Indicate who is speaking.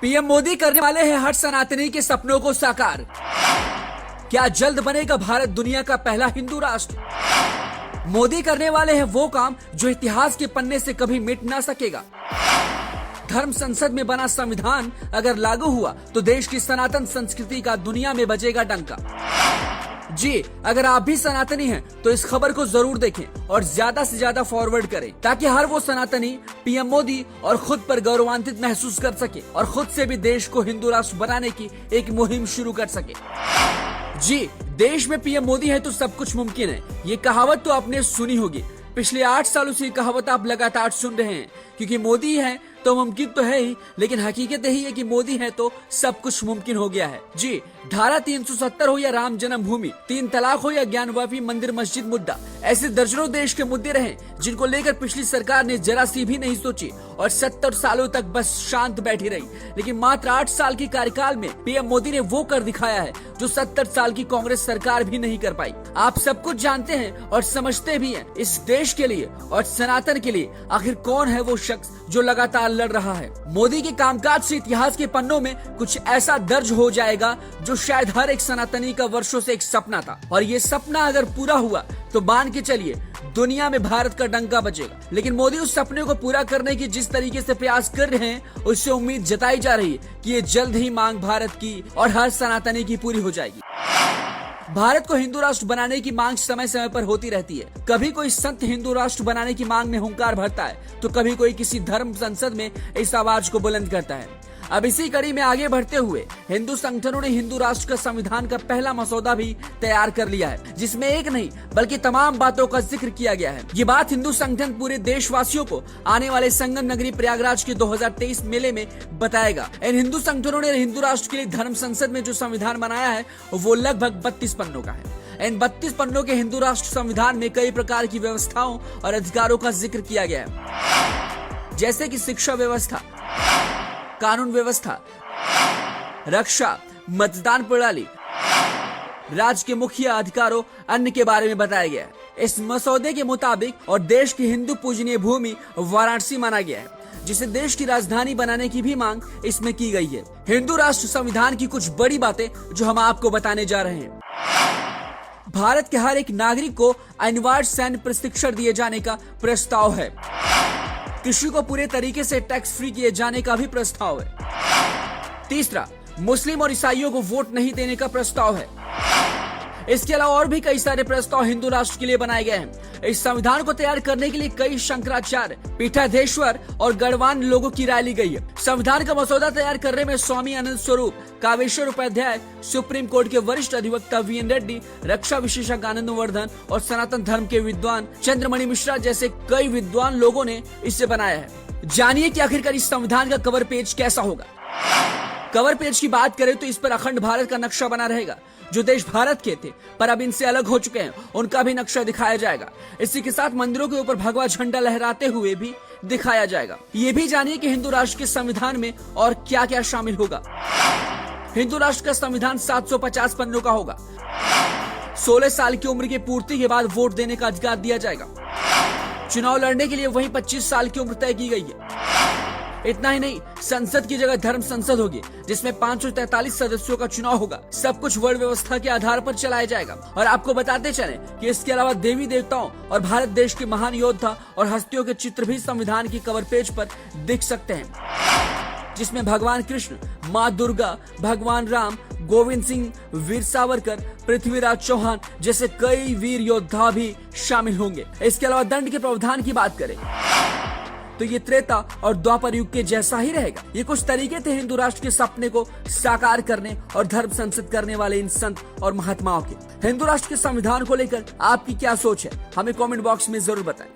Speaker 1: PM Modi करने वाले हैं हर सनातनी के सपनों को साकार। क्या जल्द बनेगा भारत दुनिया का पहला हिंदू राष्ट्र? मोदी करने वाले हैं वो काम जो इतिहास के पन्ने से कभी मिट ना सकेगा। धर्म संसद में बना संविधान अगर लागू हुआ तो देश की सनातन संस्कृति का दुनिया में बजेगा डंका। जी, अगर आप भी सनातनी हैं तो इस खबर को जरूर देखें और ज्यादा से ज्यादा फॉरवर्ड करें ताकि हर वो सनातनी पीएम मोदी और खुद पर गौरवान्वित महसूस कर सके और खुद से भी देश को हिंदू राष्ट्र बनाने की एक मुहिम शुरू कर सके। जी, देश में पीएम मोदी है तो सब कुछ मुमकिन है। ये कहावत तो आपने सुनी होगी। पिछले 8 सालों से ये कहावत आप लगातार सुन रहे हैं क्योंकि मोदी है तो मुमकिन तो है ही, लेकिन हकीकत यही है कि मोदी है तो सब कुछ मुमकिन हो गया है। जी, धारा 370 हो या राम जन्मभूमि, 3 तलाक हो या ज्ञानवापी मंदिर मस्जिद मुद्दा, ऐसे दर्जनों देश के मुद्दे रहे जिनको लेकर पिछली सरकार ने जरा सी भी नहीं सोची और 70 सालों तक बस शांत बैठी रही। लेकिन मात्र 8 साल के कार्यकाल में पीएम मोदी ने वो कर दिखाया है जो 70 साल की कांग्रेस सरकार भी नहीं कर पाई। आप सब कुछ जानते हैं और समझते भी हैं। इस देश के लिए और सनातन के लिए आखिर कौन है वो शख्स जो लगातार लड़ रहा है? मोदी के कामकाज से इतिहास के पन्नों में कुछ ऐसा दर्ज हो जाएगा जो शायद हर एक सनातनी का वर्षों से एक सपना था, और ये सपना अगर पूरा हुआ तो मान के चलिए दुनिया में भारत का डंका बजेगा। लेकिन मोदी उस सपने को पूरा करने की जिस तरीके से प्रयास कर रहे हैं उससे उम्मीद जताई जा रही है कि ये जल्द ही मांग भारत की और हर सनातनी की पूरी हो जाएगी। भारत को हिंदू राष्ट्र बनाने की मांग समय समय पर होती रहती है। कभी कोई संत हिंदू राष्ट्र बनाने की मांग में हुंकार भरता है तो कभी कोई किसी धर्म संसद में इस आवाज को बुलंद करता है। अब इसी कड़ी में आगे बढ़ते हुए हिंदू संगठनों ने हिंदू राष्ट्र का संविधान का पहला मसौदा भी तैयार कर लिया है, जिसमें एक नहीं बल्कि तमाम बातों का जिक्र किया गया है। ये बात हिंदू संगठन पूरे देशवासियों को आने वाले संगम नगरी प्रयागराज के 2023 मेले में बताएगा। इन हिंदू संगठनों ने हिंदू राष्ट्र के लिए धर्म संसद में जो संविधान बनाया है वो लगभग 32 पन्नों का है। इन 32 पन्नों के हिंदू राष्ट्र संविधान में कई प्रकार की व्यवस्थाओं और अधिकारों का जिक्र किया गया है, जैसे कि शिक्षा व्यवस्था, कानून व्यवस्था, रक्षा, मतदान प्रणाली, राज्य के मुख्य अधिकारों अन्य के बारे में बताया गया है। इस मसौदे के मुताबिक और देश की हिंदू पूजनीय भूमि वाराणसी माना गया है, जिसे देश की राजधानी बनाने की भी मांग इसमें की गई है। हिंदू राष्ट्र संविधान की कुछ बड़ी बातें जो हम आपको बताने जा रहे हैं। भारत के हर एक नागरिक को अनिवार्य सैन्य प्रशिक्षण दिए जाने का प्रस्ताव है। कृषि को पूरे तरीके से टैक्स फ्री किए जाने का भी प्रस्ताव है। तीसरा, मुस्लिम और ईसाइयों को वोट नहीं देने का प्रस्ताव है। इसके अलावा और भी कई सारे प्रस्ताव हिंदू राष्ट्र के लिए बनाए गए हैं। इस संविधान को तैयार करने के लिए कई शंकराचार्य, पीठाधीश्वर और गणमान्य लोगों की राय ली गई है। संविधान का मसौदा तैयार करने में स्वामी आनंद स्वरूप, कामेश्वर उपाध्याय, सुप्रीम कोर्ट के वरिष्ठ अधिवक्ता वीएन रेड्डी, रक्षा विशेषज्ञ आनंद वर्धन और सनातन धर्म के विद्वान चंद्रमणि मिश्रा जैसे कई विद्वान लोगों ने इसे बनाया है। जानिए कि आखिरकार इस संविधान का कवर पेज कैसा होगा। कवर पेज की बात करें तो इस पर अखंड भारत का नक्शा बना रहेगा। जो देश भारत के थे पर अब इनसे अलग हो चुके हैं उनका भी नक्शा दिखाया जाएगा। इसी के साथ मंदिरों के ऊपर भगवा झंडा लहराते हुए भी दिखाया जाएगा। ये भी जानिए कि हिंदू राष्ट्र के संविधान में और क्या क्या शामिल होगा। हिंदू राष्ट्र का संविधान 750 पन्नों का होगा। 16 साल की उम्र की पूर्ति के बाद वोट देने का अधिकार दिया जाएगा। चुनाव लड़ने के लिए वही 25 साल की उम्र तय की गई है। इतना ही नहीं, संसद की जगह धर्म संसद होगी जिसमें 543 सदस्यों का चुनाव होगा। सब कुछ वर्ण व्यवस्था के आधार पर चलाया जाएगा। और आपको बताते चलें कि इसके अलावा देवी देवताओं और भारत देश के महान योद्धा और हस्तियों के चित्र भी संविधान की कवर पेज पर दिख सकते हैं, जिसमें भगवान कृष्ण, माँ दुर्गा, भगवान राम, गोविंद सिंह, वीर सावरकर, पृथ्वीराज चौहान जैसे कई वीर योद्धा भी शामिल होंगे। इसके अलावा दंड के प्रावधान की बात करें तो ये त्रेता और द्वापर युग के जैसा ही रहेगा। ये कुछ तरीके थे हिंदू राष्ट्र के सपने को साकार करने और धर्म संसद करने वाले इन संत और महात्माओं के। हिंदू राष्ट्र के संविधान को लेकर आपकी क्या सोच है, हमें कमेंट बॉक्स में जरूर बताएं।